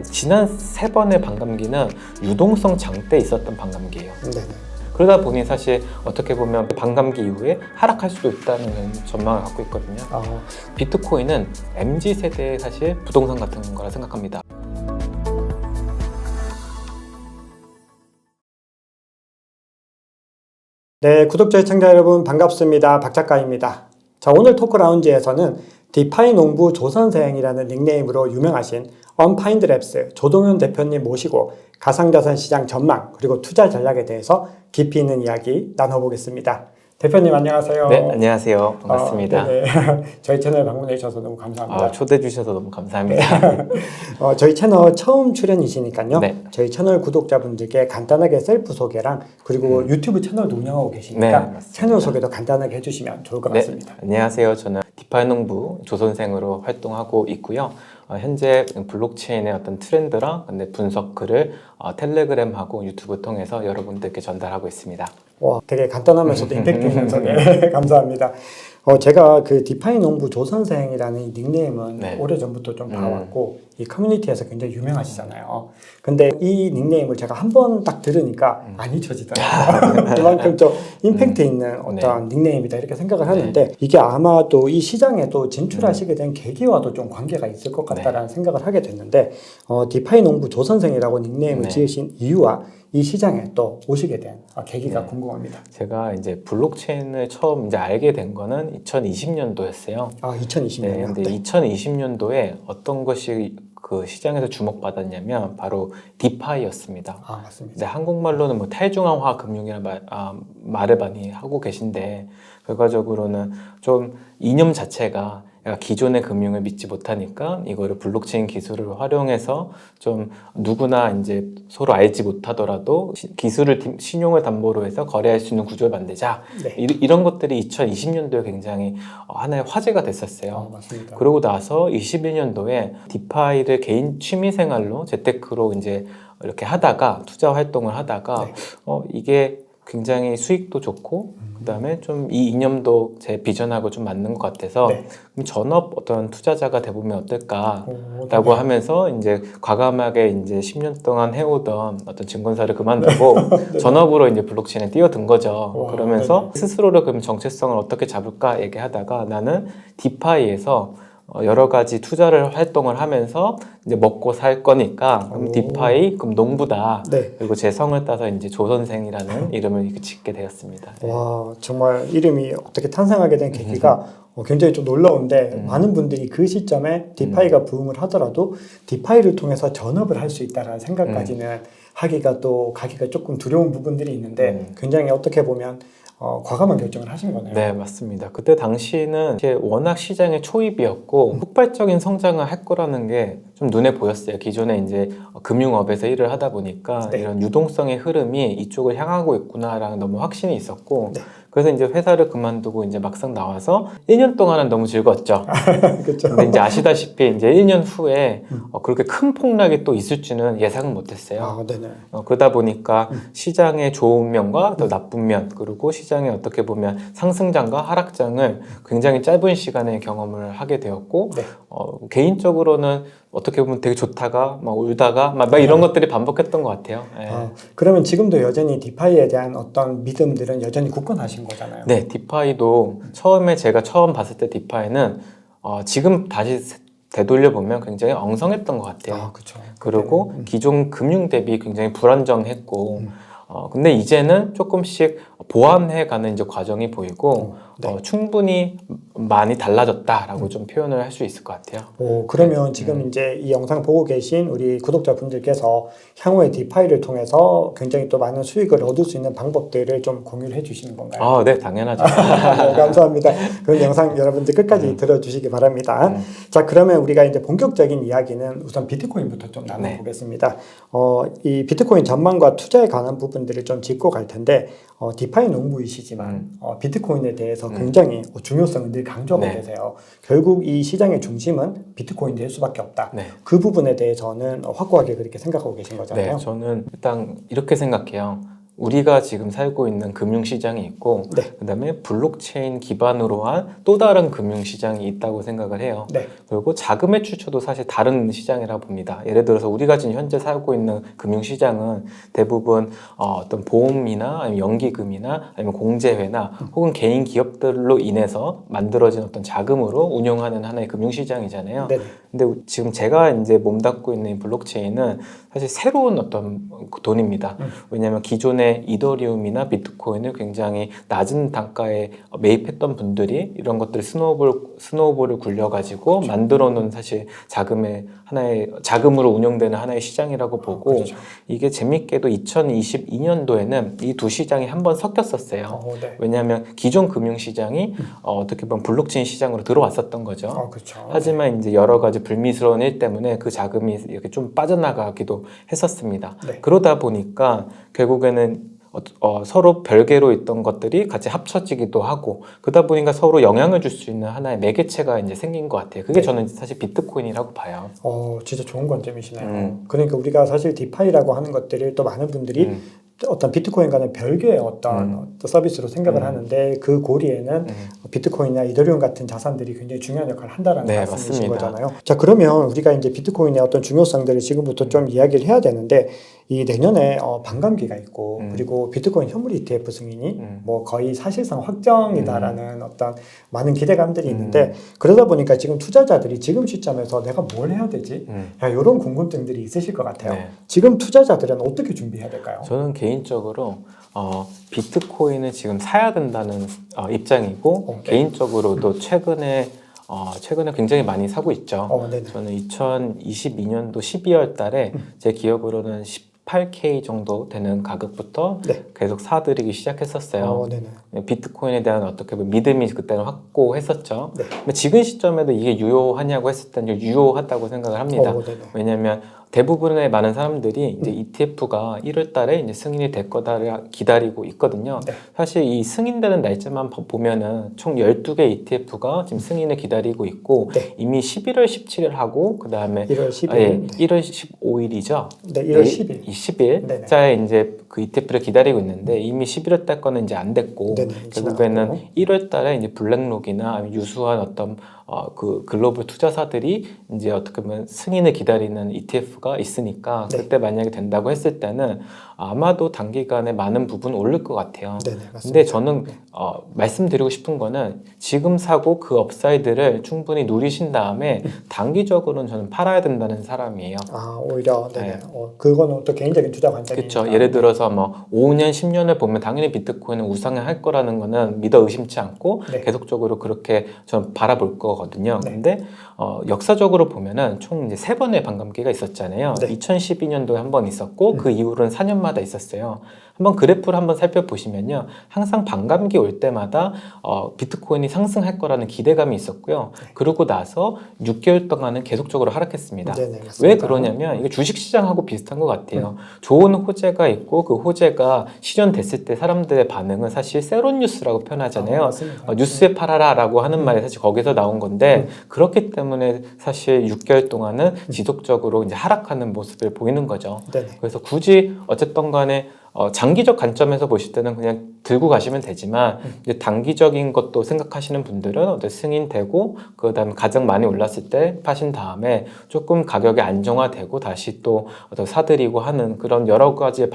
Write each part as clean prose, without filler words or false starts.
지난 3번의 반감기는 유동성 장대 있었던 반감기예요. 네네. 그러다 보니 사실 어떻게 보면 반감기 이후에 하락할 수도 있다는 전망을 갖고 있거든요. 비트코인은 MZ세대의 사실 부동산 같은 거라 생각합니다. 네, 구독자 시청자 여러분 반갑습니다. 박 작가입니다. 자, 오늘 토크 라운지에서는 디파이 농부 조선생이라는 닉네임으로 유명하신 언파인드랩스 조동현 대표님 모시고 가상자산 시장 전망 그리고 투자 전략에 대해서 깊이 있는 이야기 나눠보겠습니다. 대표님 안녕하세요. 네, 안녕하세요. 반갑습니다. 저희 채널 방문해 주셔서 너무 감사합니다. 초대해 주셔서 너무 감사합니다. 저희 채널 처음 출연이시니까요. 네. 저희 채널 구독자분들께 간단하게 셀프 소개랑 그리고 유튜브 채널도 운영하고 계시니까 네, 채널 소개도 간단하게 해주시면 좋을 것 같습니다. 안녕하세요. 저는 디파이 농부 조선생으로 활동하고 있고요. 현재 블록체인의 어떤 트렌드랑 분석 글을 텔레그램하고 유튜브 통해서 여러분들께 전달하고 있습니다. 와, 되게 간단하면서도 임팩트 있는 소개 감사합니다. 제가 그 디파이 농부 조선생이라는 이 닉네임은 오래전부터 좀 봐왔고 이 커뮤니티에서 굉장히 유명하시잖아요. 근데 이 닉네임을 제가 한 번 딱 들으니까 안 잊혀지더라고요. 그만큼 좀 임팩트 있는 어떤 닉네임이다 이렇게 생각을 하는데 이게 아마도 이 시장에 또 진출하시게 된 계기와도 좀 관계가 있을 것 같다라는 생각을 하게 됐는데 디파이 농부 조선생이라고 닉네임을 지으신 이유와 이 시장에 또 오시게 된 계기가 궁금합니다. 제가 이제 블록체인을 처음 이제 알게 된 거는 2020년도였어요. 2020년이요? 네, 근데 2020년도에 어떤 것이 그 시장에서 주목받았냐면 바로 디파이였습니다. 맞습니다. 근데 한국말로는 뭐 탈중앙화 금융이라는 말을 많이 하고 계신데 결과적으로는 좀 이념 자체가 기존의 금융을 믿지 못하니까 이거를 블록체인 기술을 활용해서 좀 누구나 이제 서로 알지 못하더라도 기술을 신용을 담보로 해서 거래할 수 있는 구조를 만들자. 이런 것들이 2020년도에 굉장히 하나의 화제가 됐었어요. 맞습니다. 그러고 나서 21년도에 디파이를 개인 취미생활로 재테크로 이제 이렇게 하다가 투자 활동을 하다가 이게 굉장히 수익도 좋고 그다음에 좀 이 이념도 제 비전하고 좀 맞는 것 같아서 그럼 전업 어떤 투자자가 돼보면 어떨까라고 하면서 이제 과감하게 이제 10년 동안 해오던 어떤 증권사를 그만두고 전업으로 이제 블록체인에 뛰어든 거죠. 그러면서 스스로를 그럼 정체성을 어떻게 잡을까 얘기하다가 나는 디파이에서 여러 가지 투자를 활동을 하면서 이제 먹고 살 거니까 그럼 디파이 그럼 농부다. 그리고 제 성을 따서 이제 조선생이라는 이름을 짓게 되었습니다. 와, 정말 이름이 어떻게 탄생하게 된 계기가 굉장히 좀 놀라운데 많은 분들이 그 시점에 디파이가 부흥을 하더라도 디파이를 통해서 전업을 할 수 있다는 생각까지는 하기가 또 가기가 조금 두려운 부분들이 있는데 굉장히 어떻게 보면 과감한 결정을 하신 거네요. 네, 맞습니다. 그때 당시는 워낙 시장의 초입이었고 폭발적인 성장을 할 거라는 게 좀 눈에 보였어요. 기존에 이제 금융업에서 일을 하다 보니까 이런 유동성의 흐름이 이쪽을 향하고 있구나라는 너무 확신이 있었고 그래서 이제 회사를 그만두고 이제 막상 나와서 1년 동안은 너무 즐거웠죠. 그렇죠. 근데 이제 아시다시피 이제 1년 후에 그렇게 큰 폭락이 또 있을 줄은 예상은 못했어요. 그러다 보니까 시장의 좋은 면과 또 나쁜 면 그리고 시장의 어떻게 보면 상승장과 하락장을 굉장히 짧은 시간에 경험을 하게 되었고 개인적으로는 어떻게 보면 되게 좋다가 막 울다가 막 이런 것들이 반복했던 것 같아요. 그러면 지금도 여전히 디파이에 대한 어떤 믿음들은 여전히 굳건하신 거잖아요. 네, 디파이도 처음에 제가 처음 봤을 때 디파이는 지금 다시 되돌려 보면 굉장히 엉성했던 것 같아요. 그리고 기존 금융 대비 굉장히 불안정했고 근데 이제는 조금씩 보완해가는 이제 과정이 보이고 충분히 많이 달라졌다라고 좀 표현을 할 수 있을 것 같아요. 그러면 지금 이제 이 영상 보고 계신 우리 구독자분들께서 향후에 디파이를 통해서 굉장히 또 많은 수익을 얻을 수 있는 방법들을 좀 공유를 해주시는 건가요? 네, 당연하죠. 감사합니다. 그럼 영상 여러분들 끝까지 들어주시기 바랍니다. 자, 그러면 우리가 이제 본격적인 이야기는 우선 비트코인부터 좀 나눠보겠습니다. 이 비트코인 전망과 투자에 관한 부분들을 좀 짚고 갈 텐데 디파이 농부이시지만 비트코인에 대해서 굉장히 중요성을 늘 강조하고 계세요. 결국 이 시장의 중심은 비트코인 될 수밖에 없다. 그 부분에 대해서는 확고하게 그렇게 생각하고 계신 거잖아요. 저는 일단 이렇게 생각해요. 우리가 지금 살고 있는 금융시장이 있고 네. 그다음에 블록체인 기반으로 한 또 다른 금융시장이 있다고 생각을 해요. 네. 그리고 자금의 출처도 사실 다른 시장이라고 봅니다. 예를 들어서 우리가 지금 현재 살고 있는 금융시장은 대부분 어떤 보험이나 아니면 연기금이나 아니면 공제회나 혹은 개인 기업들로 인해서 만들어진 어떤 자금으로 운영하는 하나의 금융시장이잖아요. 네. 근데 지금 제가 이제 몸담고 있는 이 블록체인은 사실 새로운 어떤 돈입니다. 왜냐하면 기존의 이더리움이나 비트코인을 굉장히 낮은 단가에 매입했던 분들이 이런 것들을 스노우볼을 굴려가지고 그렇죠. 만들어 놓은 사실 자금의 하나의 자금으로 운영되는 하나의 시장이라고 보고 그렇죠. 이게 재밌게도 2022년도에는 이 두 시장이 한번 섞였었어요. 네. 왜냐하면 기존 금융시장이 어떻게 보면 블록체인 시장으로 들어왔었던 거죠. 그렇죠. 하지만 이제 여러 가지 불미스러운 일 때문에 그 자금이 이렇게 좀 빠져나가기도 했었습니다. 네. 그러다 보니까 결국에는 서로 별개로 있던 것들이 같이 합쳐지기도 하고 그러다 보니까 서로 영향을 줄 수 있는 하나의 매개체가 이제 생긴 것 같아요. 그게 네. 저는 사실 비트코인이라고 봐요. 진짜 좋은 관점이시네요. 그러니까 우리가 사실 디파이라고 하는 것들을 또 많은 분들이 어떤 비트코인과는 별개의 어떤 서비스로 생각을 하는데 그 고리에는 비트코인이나 이더리움 같은 자산들이 굉장히 중요한 역할을 한다는 네, 말씀이신 맞습니다. 거잖아요. 자, 그러면 우리가 이제 비트코인의 어떤 중요성들을 지금부터 좀 이야기를 해야 되는데 이 내년에 반감기가 있고 그리고 비트코인 현물 ETF 승인이 뭐 거의 사실상 확정이다라는 어떤 많은 기대감들이 있는데 그러다 보니까 지금 투자자들이 지금 시점에서 내가 뭘 해야 되지? 이런 궁금증들이 있으실 것 같아요. 네. 지금 투자자들은 어떻게 준비해야 될까요? 저는 개인적으로 비트코인을 지금 사야 된다는 입장이고 개인적으로도 최근에 굉장히 많이 사고 있죠. 네네. 저는 2022년도 12월 달에 제 기억으로는 18K 정도 되는 가격부터 네. 계속 사들이기 시작했었어요. 네네. 비트코인에 대한 어떻게 보면 믿음이 그때는 확고했었죠. 네. 근데 지금 시점에도 이게 유효하냐고 했을 때는 유효하다고 생각을 합니다. 네네. 왜냐하면 대부분의 많은 사람들이 이제 ETF가 1월 달에 이제 승인이 될 거다 기다리고 있거든요. 네. 사실 이 승인되는 날짜만 보면은 총 12개 ETF가 지금 승인을 기다리고 있고 네. 이미 11월 17일 하고 그다음에 1월 10일. 예, 1월 15일이죠. 네, 1월 10일. 10일 자에 이제 그 ETF를 기다리고 있는데 이미 11월 달 거는 이제 안 됐고 네네, 결국에는 지나갔고. 1월 달에 이제 블랙록이나 아니면 유수한 어떤 그 글로벌 투자사들이 이제 어떻게 보면 승인을 기다리는 ETF가 있으니까 네. 그때 만약에 된다고 했을 때는 아마도 단기간에 많은 부분 오를 것 같아요. 네네, 맞습니다. 근데 저는 말씀드리고 싶은 거는 지금 사고 그 업사이드를 충분히 누리신 다음에 단기적으로는 저는 팔아야 된다는 사람이에요. 오히려 네네. 네. 그거는 또 개인적인 투자 관점이니까. 그렇죠. 예를 들어서 뭐 5년, 10년을 보면 당연히 비트코인은 우상향할 거라는 거는 믿어 의심치 않고 네. 계속적으로 그렇게 전 바라볼 거거든요. 네. 근데 역사적으로 보면은 총 이제 3번의 반감기가 있었잖아요. 네. 2012년도에 한 번 있었고 그 이후로는 4년마다 있었어요. 한번 그래프를 한번 살펴보시면요. 항상 반감기 올 때마다 비트코인이 상승할 거라는 기대감이 있었고요. 네. 그러고 나서 6개월 동안은 계속적으로 하락했습니다. 네네, 맞습니다. 왜 그러냐면 이게 주식시장하고 비슷한 것 같아요. 좋은 호재가 있고 그 호재가 실현됐을 때 사람들의 반응은 사실 세론 뉴스라고 표현하잖아요. 맞습니다. 뉴스에 팔아라라고 하는 말이 사실 거기서 나온 건데 그렇기 때문에 사실 6개월 동안은 지속적으로 이제 하락하는 모습을 보이는 거죠. 네네. 그래서 굳이 어쨌든 간에 장기적 관점에서 보실 때는 그냥 들고 가시면 되지만 이제 단기적인 것도 생각하시는 분들은 어떤 승인되고 그다음에 가장 많이 올랐을 때 파신 다음에 조금 가격이 안정화되고 다시 또 어떤 사들이고 하는 그런 여러 가지의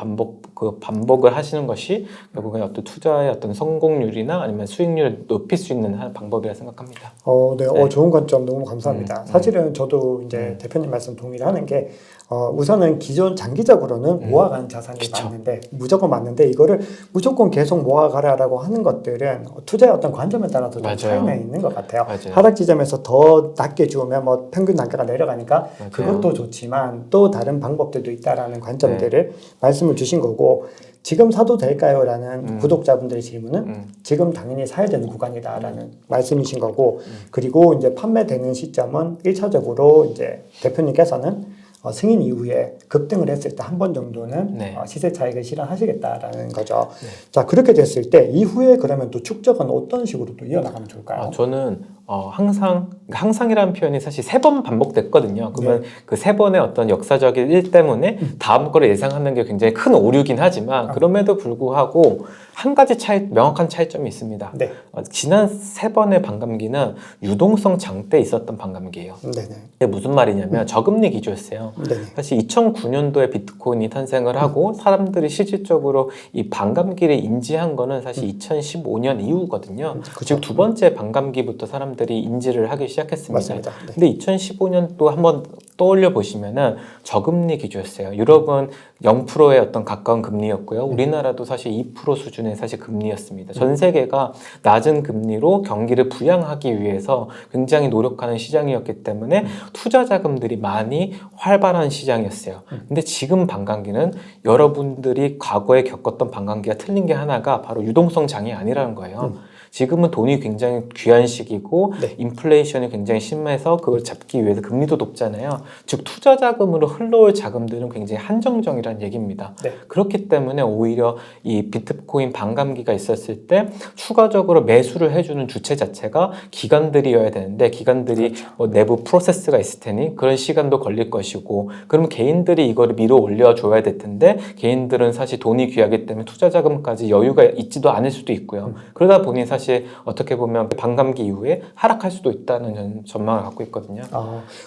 반복을 하시는 것이 결국에 어떤 투자의 어떤 성공률이나 아니면 수익률을 높일 수 있는 한 방법이라 생각합니다. 네. 좋은 관점 너무 감사합니다. 사실은 저도 이제 대표님 말씀 동의를 하는 게 우선은 기존 장기적으로는 모아가는 자산이 맞는데 무조건 맞는데 이거를 무조건 계속 모아가라라고 하는 것들은 투자의 어떤 관점에 따라서 좀 차이가 있는 것 같아요. 맞아요. 하락 지점에서 더 낮게 주우면 뭐 평균 단가가 내려가니까 맞아요. 그것도 좋지만 또 다른 방법들도 있다라는 관점들을 말씀을 주신 거고 지금 사도 될까요? 라는 구독자분들의 질문은 지금 당연히 사야 되는 구간이다라는 말씀이신 거고 그리고 이제 판매되는 시점은 1차적으로 이제 대표님께서는 승인 이후에 급등을 했을 때 한 번 정도는 시세 차익을 실현하시겠다라는 거죠. 자, 그렇게 됐을 때 이후에 그러면 또 축적은 어떤 식으로 또 이어나가면 좋을까요? 저는 항상이라는 표현이 사실 3번 반복됐거든요. 그러면 그 3번의 어떤 역사적인 일 때문에 다음 거를 예상하는 게 굉장히 큰 오류긴 하지만 그럼에도 불구하고 한 가지 명확한 차이점이 있습니다. 네. 지난 3번의 반감기는 유동성 장때 있었던 반감기예요. 네네. 이게 무슨 말이냐면 저금리 기조였어요. 네네. 사실 2009년도에 비트코인이 탄생을 하고 사람들이 실질적으로 이 반감기를 인지한 거는 사실 2015년 이후거든요. 즉 두 번째 반감기부터 사람들이 인지를 하기 시작했습니다. 맞습니다. 네. 근데 2015년 또 한번 떠올려 보시면은 저금리 기조였어요. 유럽은 0%의 어떤 가까운 금리였고요. 우리나라도 사실 2% 수준의 사실 금리였습니다. 전 세계가 낮은 금리로 경기를 부양하기 위해서 굉장히 노력하는 시장이었기 때문에 투자 자금들이 많이 활발한 시장이었어요. 근데 지금 반감기는 여러분들이 과거에 겪었던 반감기가 틀린 게 하나가 바로 유동성 장이 아니라는 거예요. 지금은 돈이 굉장히 귀한 시기고 네. 인플레이션이 굉장히 심해서 그걸 잡기 위해서 금리도 높잖아요. 즉 투자 자금으로 흘러올 자금들은 굉장히 한정적이라는 얘기입니다. 네. 그렇기 때문에 오히려 이 비트코인 반감기가 있었을 때 추가적으로 매수를 해주는 주체 자체가 기관들이어야 되는데 기관들이 뭐 내부 프로세스가 있을 테니 그런 시간도 걸릴 것이고 그러면 개인들이 이거를 밀어 올려줘야 될 텐데 개인들은 사실 돈이 귀하기 때문에 투자 자금까지 여유가 있지도 않을 수도 있고요. 그러다 보니 사실 어떻게 보면 반감기 이후에 하락할 수도 있다는 전망을 갖고 있거든요.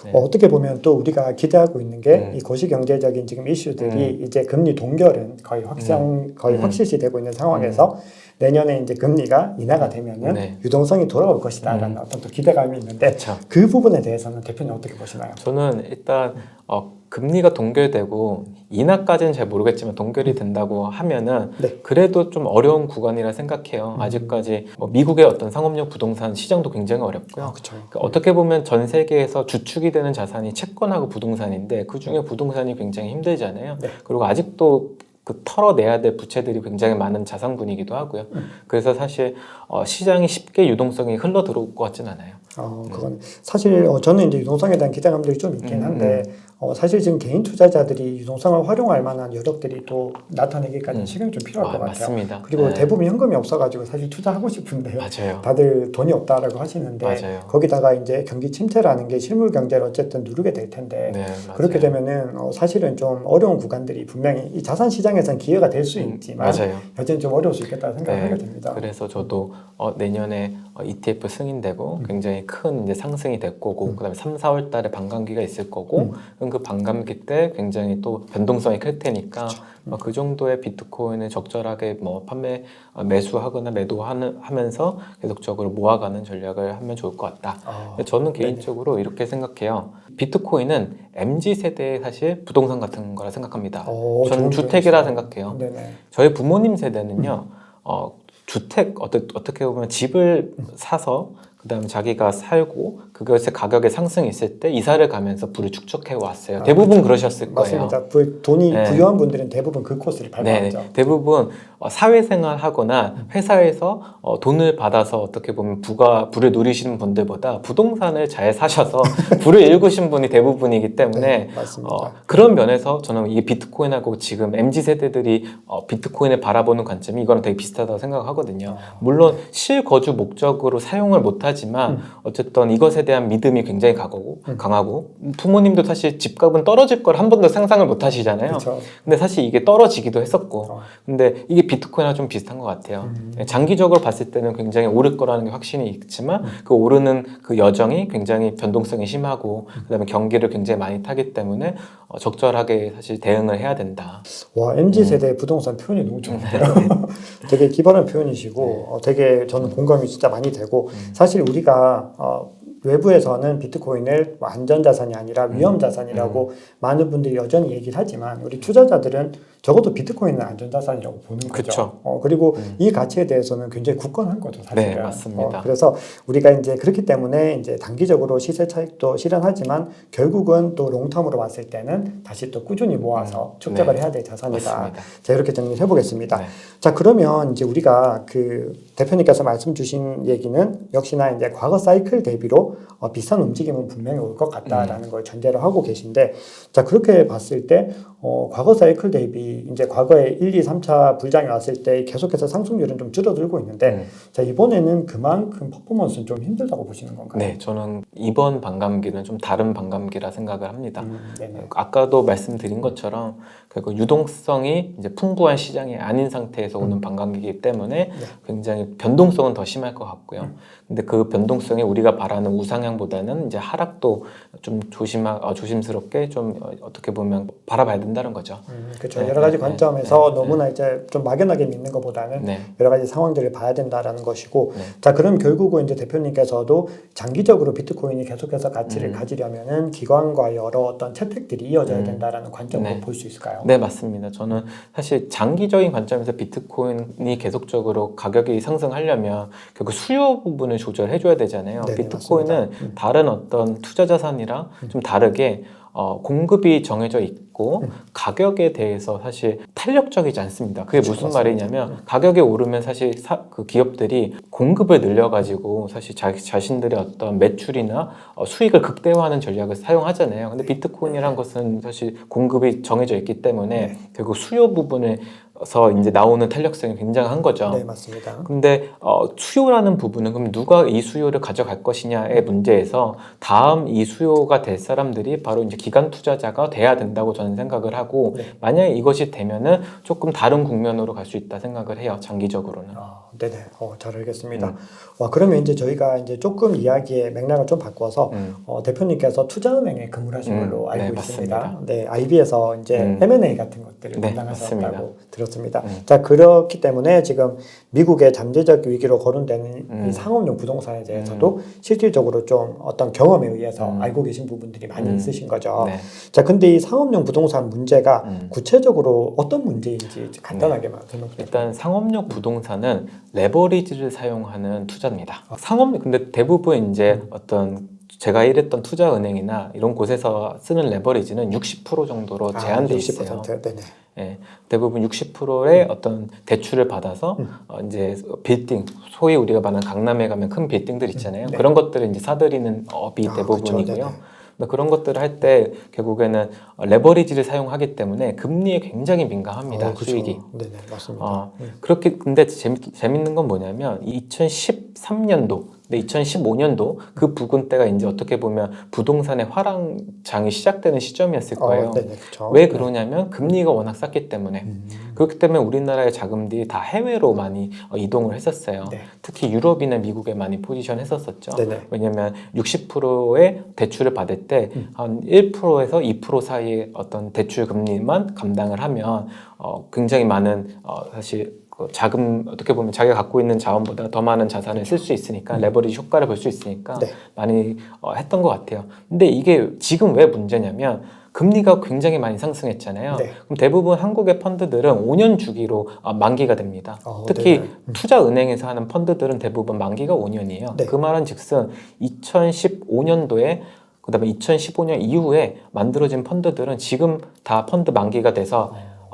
네. 어떻게 보면 또 우리가 기대하고 있는 게 이 거시경제적인 지금 이슈들이 이제 금리 동결은 거의 확실시되고 있는 상황에서 내년에 이제 금리가 인하가 되면은 네. 유동성이 돌아올 것이다라는 어떤 또 기대감이 있는데 그쵸. 그 부분에 대해서는 대표님 어떻게 보시나요? 저는 일단 금리가 동결되고 인하까지는 잘 모르겠지만 동결이 된다고 하면은 네. 그래도 좀 어려운 구간이라 생각해요. 아직까지 뭐 미국의 어떤 상업용 부동산 시장도 굉장히 어렵고요. 그렇죠. 그러니까 어떻게 보면 전 세계에서 주축이 되는 자산이 채권하고 부동산인데 그 중에 부동산이 굉장히 힘들잖아요. 네. 그리고 아직도 그 털어내야 될 부채들이 굉장히 많은 자산군이기도 하고요. 그래서 사실 시장이 쉽게 유동성이 흘러 들어올 것 같진 않아요. 그건 사실 저는 이제 유동성에 대한 기대감들이 좀 있긴 한데 사실 지금 개인 투자자들이 유동성을 활용할 만한 여력들이 또 나타내기까지 시간이 좀 필요할 것 같아요. 맞습니다. 그리고 네. 대부분 현금이 없어가지고 사실 투자하고 싶은데 맞아요. 다들 돈이 없다라고 하시는데 맞아요. 거기다가 이제 경기 침체라는 게 실물 경제를 어쨌든 누르게 될 텐데 네, 맞아요. 그렇게 되면은 사실은 좀 어려운 구간들이 분명히 이 자산 시장에서는 기회가 될 수 있지만 맞아요. 여전히 좀 어려울 수 있겠다는 생각을 하게 됩니다. 그래서 저도 내년에 ETF 승인되고 굉장히 큰 이제 상승이 될 거고 그다음에 3, 4월 달에 반감기가 있을 거고 그럼 그 반감기 때 굉장히 또 변동성이 클 테니까 그 정도의 비트코인을 적절하게 뭐 매수하거나 매도하면서 계속적으로 모아가는 전략을 하면 좋을 것 같다. 저는 개인적으로 이렇게 생각해요. 비트코인은 MZ 세대의 사실 부동산 같은 거라 생각합니다. 저는 주택이라 생각해요. 네네. 저희 부모님 세대는요. 주택 어떻게 보면 집을 사서 그다음에 자기가 살고 그것의 가격의 상승이 있을 때 이사를 가면서 부를 축적해 왔어요. 대부분 그러셨을 거예요. 맞습니다. 돈이 부유한 분들은 대부분 그 코스를 밟았죠. 네, 대부분 사회생활 하거나 회사에서 돈을 받아서 어떻게 보면 부를 누리시는 분들보다 부동산을 잘 사셔서 부를 일구신 분이 대부분이기 때문에 네, 맞습니다. 그런 면에서 저는 이게 비트코인하고 지금 MZ세대들이 비트코인을 바라보는 관점이 이거랑 되게 비슷하다고 생각하거든요. 물론 실거주 목적으로 사용을 못하지만 어쨌든 이것에 대한 믿음이 굉장히 강하고 부모님도 사실 집값은 떨어질 걸 한 번도 상상을 못 하시잖아요. 그렇죠. 근데 사실 이게 떨어지기도 했었고 근데 이게 비트코인이랑 좀 비슷한 것 같아요. 장기적으로 봤을 때는 굉장히 오를 거라는 게 확신이 있지만 그 오르는 그 여정이 굉장히 변동성이 심하고 그다음에 경기를 굉장히 많이 타기 때문에 적절하게 사실 대응을 해야 된다. 와, MZ세대 부동산 표현이 너무 좋은데요. 되게 기발한 표현이시고 되게 저는 공감이 진짜 많이 되고 사실 우리가 외부에서는 비트코인을 안전자산이 아니라 위험자산이라고 많은 분들이 여전히 얘기를 하지만 우리 투자자들은 적어도 비트코인은 안전자산이라고 보는 거죠. 그쵸. 그리고 이 가치에 대해서는 굉장히 굳건한 거죠, 사실은. 네, 맞습니다. 그래서 우리가 이제 그렇기 때문에 이제 단기적으로 시세 차익도 실현하지만 결국은 또 롱텀으로 봤을 때는 다시 또 꾸준히 모아서 축적을 해야 될 자산이다. 맞습니다. 자, 이렇게 정리를 해보겠습니다. 네. 자, 그러면 이제 우리가 그 대표님께서 말씀 주신 얘기는 역시나 이제 과거 사이클 대비로 비슷한 움직임은 분명히 올 것 같다라는 걸 전제로 하고 계신데, 자, 그렇게 봤을 때 과거 사이클 대비 이제 과거에 1, 2, 3차 불장이 왔을 때 계속해서 상승률은 좀 줄어들고 있는데 자, 이번에는 그만큼 퍼포먼스는 좀 힘들다고 보시는 건가요? 네, 저는 이번 반감기는 좀 다른 반감기라 생각을 합니다. 네네. 아까도 말씀드린 것처럼 결국 유동성이 이제 풍부한 시장이 아닌 상태에서 오는 반감기이기 때문에 굉장히 변동성은 더 심할 것 같고요. 근데 그 변동성이 우리가 바라는 우상향보다는 이제 하락도 좀 조심스럽게 좀 어떻게 보면 바라봐야 된다는 거죠. 그렇죠. 네, 여러 가지 네, 관점에서 네, 너무나 이제 좀 막연하게 믿는 것보다는 네. 여러 가지 상황들을 봐야 된다라는 것이고, 네. 자, 그럼 결국은 이제 대표님께서도 장기적으로 비트코인이 계속해서 가치를 가지려면은 기관과 여러 어떤 채택들이 이어져야 된다라는 관점으로 네. 볼 수 있을까요? 네, 맞습니다. 저는 사실 장기적인 관점에서 비트코인이 계속적으로 가격이 상승하려면 결국 수요 부분을 조절해줘야 되잖아요. 네네, 비트코인은 맞습니다. 다른 어떤 투자 자산이랑 좀 다르게 공급이 정해져 있고 가격에 대해서 사실 탄력적이지 않습니다. 그게 그렇죠, 무슨 맞습니다. 말이냐면 가격이 오르면 사실 그 기업들이 공급을 늘려가지고 사실 자신들의 어떤 매출이나 수익을 극대화하는 전략을 사용하잖아요. 근데 비트코인이란 것은 사실 공급이 정해져 있기 때문에 결국 수요 부분에서 이제 나오는 탄력성이 굉장한 거죠. 네, 맞습니다. 근데 수요라는 부분은 그럼 누가 이 수요를 가져갈 것이냐의 문제에서 다음 이 수요가 될 사람들이 바로 이제 기관 투자자가 돼야 된다고 저는 생각을 하고 만약에 이것이 되면은 조금 다른 국면으로 갈 수 있다 생각을 해요. 장기적으로는. 네네. 잘 알겠습니다. 와, 그러면 이제 저희가 이제 조금 이야기의 맥락을 좀 바꿔서 대표님께서 투자은행에 근무를 하신 걸로 알고 네, 있습니다. 맞습니다. 네, IB에서 이제 M&A 같은 것들을 네, 담당하셨다고 맞습니다. 들었습니다. 자, 그렇기 때문에 지금 미국의 잠재적 위기로 거론되는 이 상업용 부동산에 대해서도 실질적으로 좀 어떤 경험에 의해서 알고 계신 부분들이 많이 있으신 거죠. 네. 자, 근데 이 상업용 부동산 문제가 구체적으로 어떤 문제인지 간단하게만 설명 부탁드립니다. 일단 상업용 부동산은 레버리지를 사용하는 투자입니다. 근데 대부분 이제 어떤 제가 일했던 투자은행이나 이런 곳에서 쓰는 레버리지는 60% 정도로 제한돼 있어요. 60%. 네네. 예, 대부분 60%의 어떤 대출을 받아서 이제 빌딩, 소위 우리가 말하는 강남에 가면 큰 빌딩들 있잖아요. 그런 것들을 이제 사들이는 업이 대부분이고요. 그쵸, 근데 그런 것들을 할 때 결국에는 레버리지를 사용하기 때문에 금리에 굉장히 민감합니다. 그쵸. 수익이. 네네, 맞습니다. 그렇게 근데 재밌는 건 뭐냐면 2013년도, 근데 2015년도 그 부근 때가 이제 어떻게 보면 부동산의 화랑장이 시작되는 시점이었을 거예요. 네네, 그쵸. 왜 그러냐면 금리가 워낙 쌌기 때문에. 그렇기 때문에 우리나라의 자금들이 다 해외로 많이 이동을 했었어요. 네. 특히 유럽이나 미국에 많이 포지션 했었었죠. 네네. 왜냐면 60%의 대출을 받을 때 한 1%에서 2% 사이의 어떤 대출 금리만 감당을 하면 굉장히 많은 사실 자금 어떻게 보면 자기가 갖고 있는 자원보다 더 많은 자산을 쓸 수 있으니까 레버리지 효과를 볼 수 있으니까 많이 했던 것 같아요. 근데 이게 지금 왜 문제냐면 금리가 굉장히 많이 상승했잖아요. 그럼 대부분 한국의 펀드들은 5년 주기로 만기가 됩니다. 특히 투자은행에서 하는 펀드들은 대부분 만기가 5년이에요. 그 말은 즉슨 2015년도에 그다음에 2015년 이후에 만들어진 펀드들은 지금 다 펀드 만기가 돼서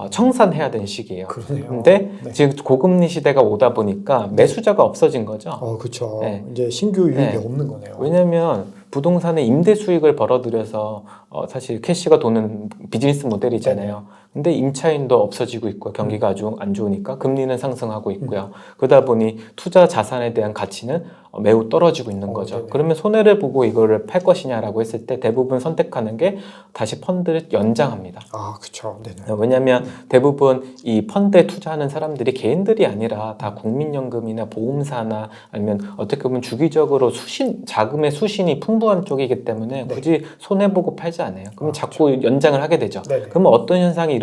청산해야 되는 시기예요. 근데 지금 고금리 시대가 오다 보니까 매수자가 없어진 거죠. 그렇죠. 이제 신규 유입이 없는 거네요. 왜냐하면 부동산의 임대 수익을 벌어들여서 사실 캐시가 도는 비즈니스 모델이잖아요. 근데 임차인도 없어지고 있고 경기가 아주 안 좋으니까 금리는 상승하고 있고요. 그러다 보니 투자 자산에 대한 가치는 매우 떨어지고 있는 거죠. 그러면 손해를 보고 이거를 팔 것이냐라고 했을 때 대부분 선택하는 게 다시 펀드를 연장합니다. 그렇죠. 왜냐하면 대부분 이 펀드에 투자하는 사람들이 개인들이 아니라 다 국민연금이나 보험사나 아니면 어떻게 보면 주기적으로 자금의 수신이 풍부한 쪽이기 때문에 굳이 손해 보고 팔지 않아요. 그럼 자꾸 연장을 하게 되죠. 그러면 어떤 현상이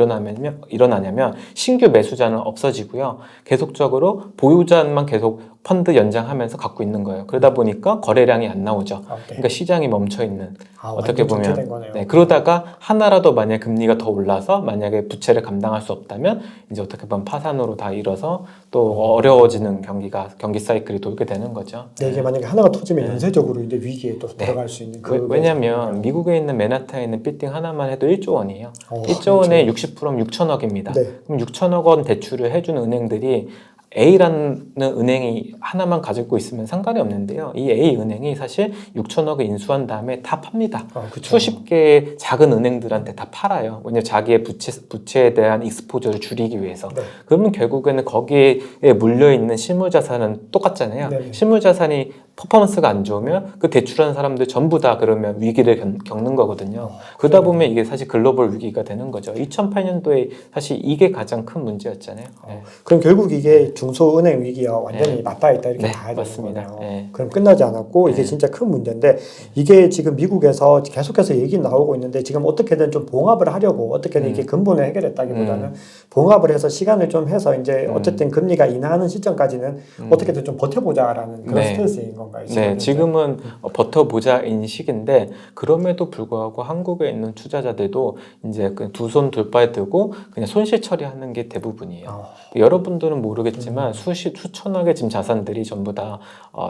일어나냐면 신규 매수자는 없어지고요. 계속적으로 보유자만 계속 펀드 연장하면서 갖고 있는 거예요. 그러다 보니까 거래량이 안 나오죠. 그러니까 시장이 멈춰 있는. 어떻게 보면 그러다가 하나라도 만약 금리가 더 올라서 만약에 부채를 감당할 수 없다면 이제 어떻게 보면 파산으로 다 일어서 또 어려워지는 경기 사이클이 돌게 되는 거죠. 이게 만약에 하나가 터지면 연쇄적으로 이제 위기에 또 들어갈 수 있는. 왜냐하면 미국에 있는 맨하탄에 있는 빌딩 하나만 해도 1조 원이에요. 1조 원에 60%면 6천억입니다. 그럼 6천억 원 대출을 해주는 은행들이 A라는 은행이 하나만 가지고 있으면 상관이 없는데요. 이 A 은행이 사실 6천억을 인수한 다음에 다 팝니다. 그쵸. 수십 개의 작은 은행들한테 다 팔아요. 왜냐하면 자기의 부채에 대한 익스포저를 줄이기 위해서. 네. 그러면 결국에는 거기에 물려있는 실물자산은 똑같잖아요. 네. 실물자산이 퍼포먼스가 안 좋으면 그 대출하는 사람들 전부 다 그러면 위기를 겪는 거거든요. 그러다 보면 이게 사실 글로벌 위기가 되는 거죠. 2008년도에 사실 이게 가장 큰 문제였잖아요. 네. 그럼 결국 이게 중소은행 위기와 완전히 네. 맞닿아 있다 이렇게 네, 봐야 되는 맞습니다. 거네요. 네. 그럼 끝나지 않았고 이게 네. 진짜 큰 문제인데 이게 지금 미국에서 계속해서 얘기 나오고 있는데 지금 어떻게든 좀 봉합을 하려고 어떻게든 이게 근본을 해결했다기보다는 봉합을 해서 시간을 좀 해서 이제 어쨌든 금리가 인하하는 시점까지는 어떻게든 좀 버텨보자라는 그런 네. 스탠스인 건가요? 네, 지금은 버텨보자인 시기인데 그럼에도 불구하고 한국에 있는 투자자들도 이제 두 손 둘발 들고 그냥 손실 처리하는 게 대부분이에요. 여러분들은 모르겠지만 수천억의 지금 자산들이 전부 다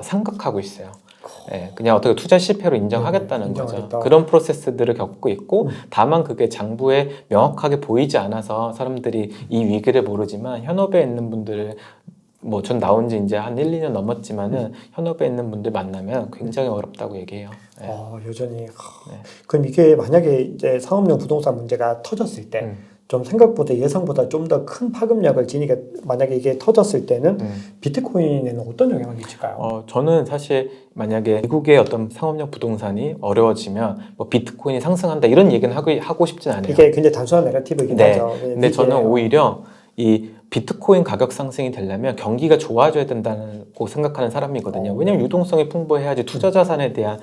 상각하고 있어요. 네, 그냥 어떻게 투자 실패로 인정하겠다는 인정하겠다. 거죠. 그런 프로세스들을 겪고 있고 다만 그게 장부에 명확하게 보이지 않아서 사람들이 이 위기를 모르지만 현업에 있는 분들을 뭐 전 나온 지 이제 한 1, 2년 넘었지만은 현업에 있는 분들 만나면 굉장히 어렵다고 얘기해요. 네. 여전히 그럼 이게 만약에 이제 상업용 부동산 문제가 터졌을 때 좀 생각보다 예상보다 좀 더 큰 파급력을 지니게 만약에 이게 터졌을 때는 비트코인에는 어떤 영향을 미칠까요? 저는 사실 만약에 미국의 어떤 상업용 부동산이 어려워지면 뭐 비트코인이 상승한다 이런 얘기는 하고 싶진 않아요. 이게 굉장히 단순한 내러티브이긴 네. 하죠. 근데 저는 오히려 이 비트코인 가격 상승이 되려면 경기가 좋아져야 된다고 생각하는 사람이거든요. 왜냐하면 유동성이 풍부해야지 투자 자산에 대한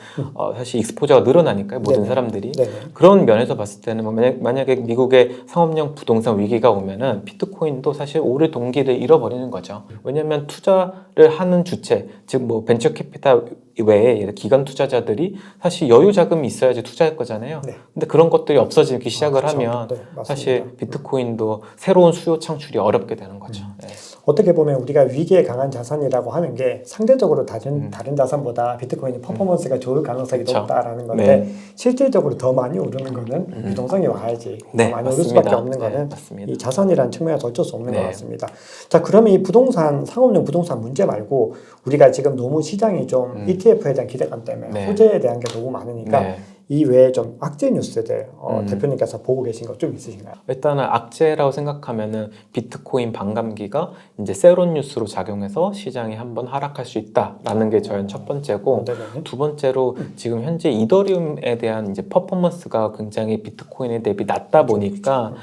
사실 익스포저가 늘어나니까요. 모든 네네. 사람들이. 네네. 그런 면에서 봤을 때는 뭐 만약에 미국의 상업용 부동산 위기가 오면은 비트코인도 사실 오를 동기를 잃어버리는 거죠. 왜냐하면 투자를 하는 주체, 즉 뭐 벤처 캐피탈 외에 기관 투자자들이 사실 여유 자금이 있어야지 투자할 거잖아요. 네. 근데 그런 것들이 없어지기 시작을 그쵸. 하면 네, 맞습니다. 사실 비트코인도 새로운 수요 창출이 어렵게 되는 거죠. 네. 어떻게 보면 우리가 위기에 강한 자산이라고 하는 게 상대적으로 다른 자산보다 비트코인이 퍼포먼스가 좋을 가능성이 그쵸. 높다라는 건데 네. 실질적으로 더 많이 오르는 거는 유동성이 와야지 네, 더 많이 맞습니다. 오를 수밖에 없는 네, 거는 맞습니다. 이 자산이라는 측면에서 어쩔 수 없는 네. 것 같습니다. 자, 그러면 이 부동산 상업용 부동산 문제 말고 우리가 지금 너무 시장이 좀 ETF에 대한 기대감 때문에 네. 호재에 대한 게 너무 많으니까 네. 이 외에 좀 악재 뉴스들 대표님께서 보고 계신 거 좀 있으신가요? 일단은 악재라고 생각하면은 비트코인 반감기가 이제 세론 뉴스로 작용해서 시장이 한번 하락할 수 있다라는 게 저희 첫 번째고 네네. 두 번째로 지금 현재 이더리움에 대한 이제 퍼포먼스가 굉장히 비트코인에 대비 낮다 보니까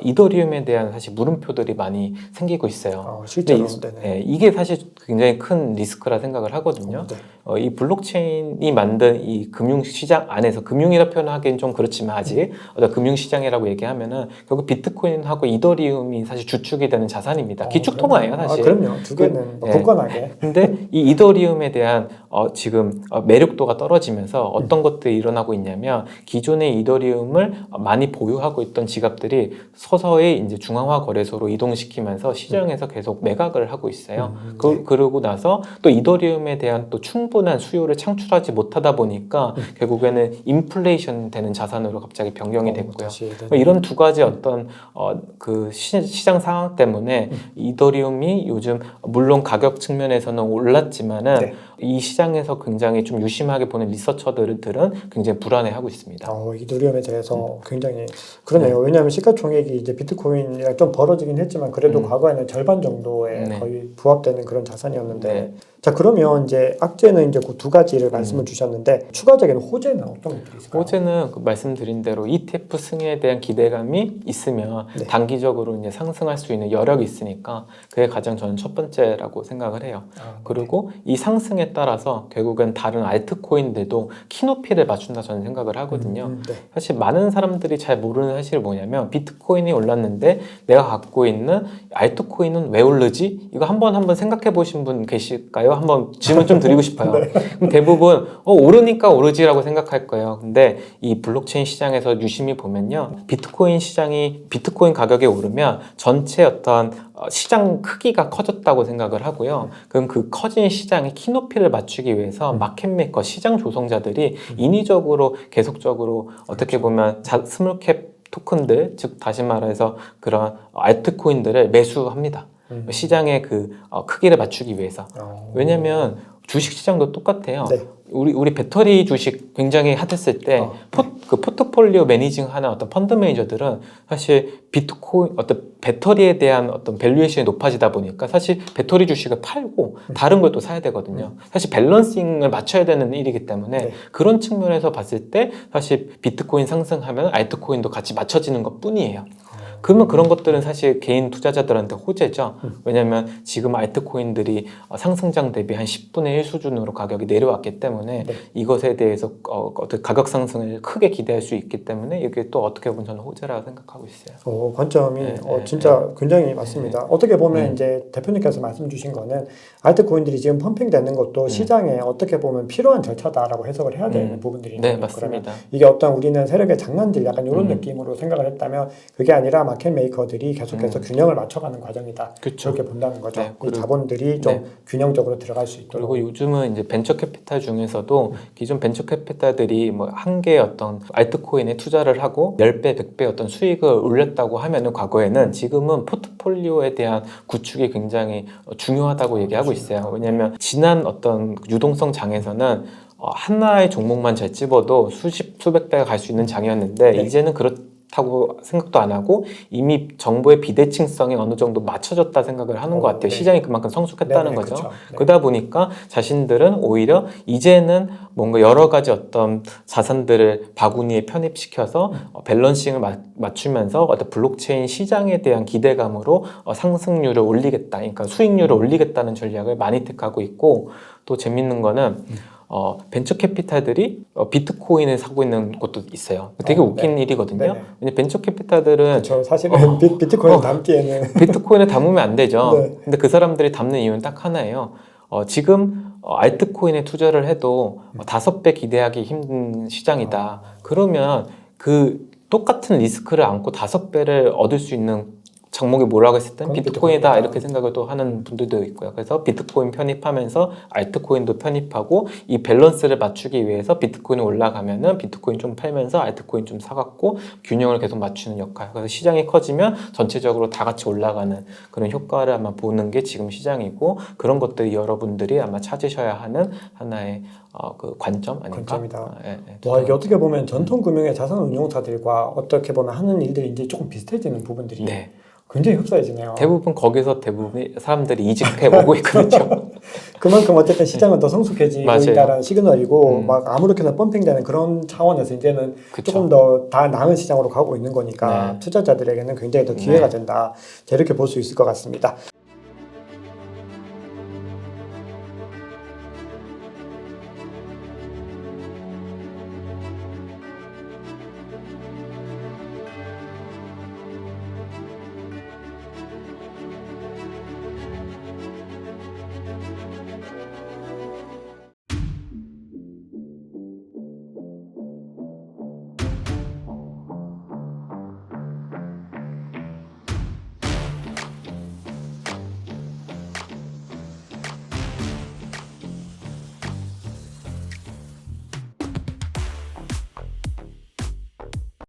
이더리움에 대한 사실 물음표들이 많이 생기고 있어요. 실제로 근데 이게 사실 굉장히 큰 리스크라 생각을 하거든요. 네. 이 블록체인이 만든 이 금융시장 안에서 금융이라 표현하기엔 좀 그렇지만 아직 금융시장이라고 얘기하면은 결국 비트코인하고 이더리움이 사실 주축이 되는 자산입니다. 기축통화예요 사실. 그럼요. 두 개는 굳건하게. 근데 이 이더리움에 대한 지금 매력도가 떨어지면서 어떤 것들이 일어나고 있냐면 기존의 이더리움을 많이 보유하고 있던 지갑들이 서서히 이제 중앙화 거래소로 이동시키면서 시장에서 계속 매각을 하고 있어요. 그러고 나서 또 이더리움에 대한 또 충분한 수요를 창출하지 못하다 보니까 결국에는 인플레이션 되는 자산으로 갑자기 변경이 됐고요. 이런 두 가지 어떤 그 시장 상황 때문에 이더리움이 요즘 물론 가격 측면에서는 올랐지만은 이 시장에서 굉장히 좀 유심하게 보는 리서처들은 굉장히 불안해하고 있습니다. 이더리움에 대해서 굉장히 그러네요. 왜냐하면 시가총액이 이제 비트코인이랑 좀 벌어지긴 했지만 그래도 과거에는 절반 정도에 거의 부합되는 그런 자산이었는데 자, 그러면 이제 악재는 이제 그 두 가지를 말씀을 주셨는데 추가적인 호재는 어떤 것들이 있을까요? 호재는 말씀드린 대로 ETF 승에 대한 기대감이 있으면 단기적으로 이제 상승할 수 있는 여력이 있으니까 그게 가장 저는 첫 번째라고 생각을 해요. 그리고 이 상승에 따라서 결국은 다른 알트코인들도 키높이를 맞춘다 저는 생각을 하거든요. 사실 많은 사람들이 잘 모르는 사실이 뭐냐면 비트코인이 올랐는데 내가 갖고 있는 알트코인은 왜 오르지? 이거 한번 생각해 보신 분 계실까요? 한번 질문 좀 드리고 싶어요. 그럼 대부분 오르니까 오르지라고 생각할 거예요. 근데 이 블록체인 시장에서 유심히 보면요, 비트코인 가격이 오르면 전체 어떤 시장 크기가 커졌다고 생각을 하고요. 그럼 그 커진 시장의 키높이를 맞추기 위해서 마켓메이커, 시장 조성자들이 인위적으로 계속적으로 어떻게 보면 스몰캡 토큰들, 즉 다시 말해서 그런 알트코인들을 매수합니다. 시장의 그 크기를 맞추기 위해서. 왜냐하면 주식 시장도 똑같아요. 네. 우리 배터리 주식 굉장히 핫했을 때 그 포트폴리오 매니징 하는 어떤 펀드 매니저들은 사실 비트코인 어떤 배터리에 대한 어떤 밸류에이션이 높아지다 보니까 사실 배터리 주식을 팔고 다른 걸 또 사야 되거든요. 사실 밸런싱을 맞춰야 되는 일이기 때문에 네. 그런 측면에서 봤을 때 사실 비트코인 상승하면 알트코인도 같이 맞춰지는 것 뿐이에요. 그러면 그런 것들은 사실 개인 투자자들한테 호재죠. 왜냐하면 지금 알트코인들이 상승장 대비 한 10분의 1 수준으로 가격이 내려왔기 때문에 네. 이것에 대해서 어떤 가격 상승을 크게 기대할 수 있기 때문에 이게 또 어떻게 보면 저는 호재라고 생각하고 있어요. 관점이 진짜 굉장히 맞습니다. 어떻게 보면 이제 대표님께서 말씀 주신 거는 알트코인들이 지금 펌핑되는 것도 시장에 어떻게 보면 필요한 절차다라고 해석을 해야 되는 부분들이 네, 있는 맞습니다. 이게 어떤 우리는 세력의 장난질 약간 이런 느낌으로 생각을 했다면 그게 아니라 마켓 메이커들이 계속해서 균형을 맞춰가는 과정이다. 그쵸. 그렇게 본다는 거죠. 네, 이 자본들이 좀 균형적으로 들어갈 수 있도록. 그리고 요즘은 이제 벤처 캐피탈 중에서도 기존 벤처 캐피탈들이 뭐 한 개의 어떤 알트코인에 투자를 하고 10배, 100배 어떤 수익을 올렸다고 하면은 과거에는 지금은 포트폴리오에 대한 구축이 굉장히 중요하다고 얘기하고 있어요. 왜냐하면 지난 어떤 유동성 장에서는 하나의 종목만 잘 집어도 수백 배가 갈 수 있는 장이었는데 네. 이제는 그렇다고 생각도 안 하고 이미 정보의 비대칭성이 어느 정도 맞춰졌다 생각을 하는 것 같아요. 네. 시장이 그만큼 성숙했다는 네, 거죠. 그쵸. 네. 그러다 보니까 자신들은 오히려 이제는 뭔가 여러 가지 어떤 자산들을 바구니에 편입시켜서 밸런싱을 맞추면서 어떤 블록체인 시장에 대한 기대감으로 상승률을 올리겠다, 그러니까 수익률을 올리겠다는 전략을 많이 택하고 있고 또 재밌는 거는 벤처 캐피탈들이 비트코인을 사고 있는 곳도 있어요. 되게 웃긴 일이거든요. 네네. 왜냐면 벤처 캐피탈들은 그렇죠. 사실은 비트코인을 담기에는 비트코인을 담으면 안 되죠. 네. 근데 그 사람들이 담는 이유는 딱 하나예요. 지금 알트코인에 투자를 해도 5배 기대하기 힘든 시장이다. 그러면 그 똑같은 리스크를 안고 5배를 얻을 수 있는 종목이 뭐라고 했을 땐 비트코인이다 이렇게 생각을 또 하는 분들도 있고요. 그래서 비트코인 편입하면서 알트코인도 편입하고 이 밸런스를 맞추기 위해서 비트코인이 올라가면은 비트코인 좀 팔면서 알트코인 좀 사갖고 균형을 계속 맞추는 역할. 그래서 시장이 커지면 전체적으로 다 같이 올라가는 그런 효과를 아마 보는 게 지금 시장이고 그런 것들이 여러분들이 아마 찾으셔야 하는 하나의 그 관점 아닌가? 관점이다. 와, 이게 어떻게 보면 전통 금융의 자산 운용사들과 어떻게 보면 하는 일들이 이제 조금 비슷해지는 부분들이 굉장히 흡사해지네요. 대부분 거기서 대부분 사람들이 이직해 오고 있거든요. 그만큼 어쨌든 시장은 더 성숙해지고 맞아요. 있다는 시그널이고 막 아무렇게나 펌핑되는 그런 차원에서 이제는 조금 더 다 나은 시장으로 가고 있는 거니까 투자자들에게는 굉장히 더 기회가 된다. 이렇게 볼 수 있을 것 같습니다.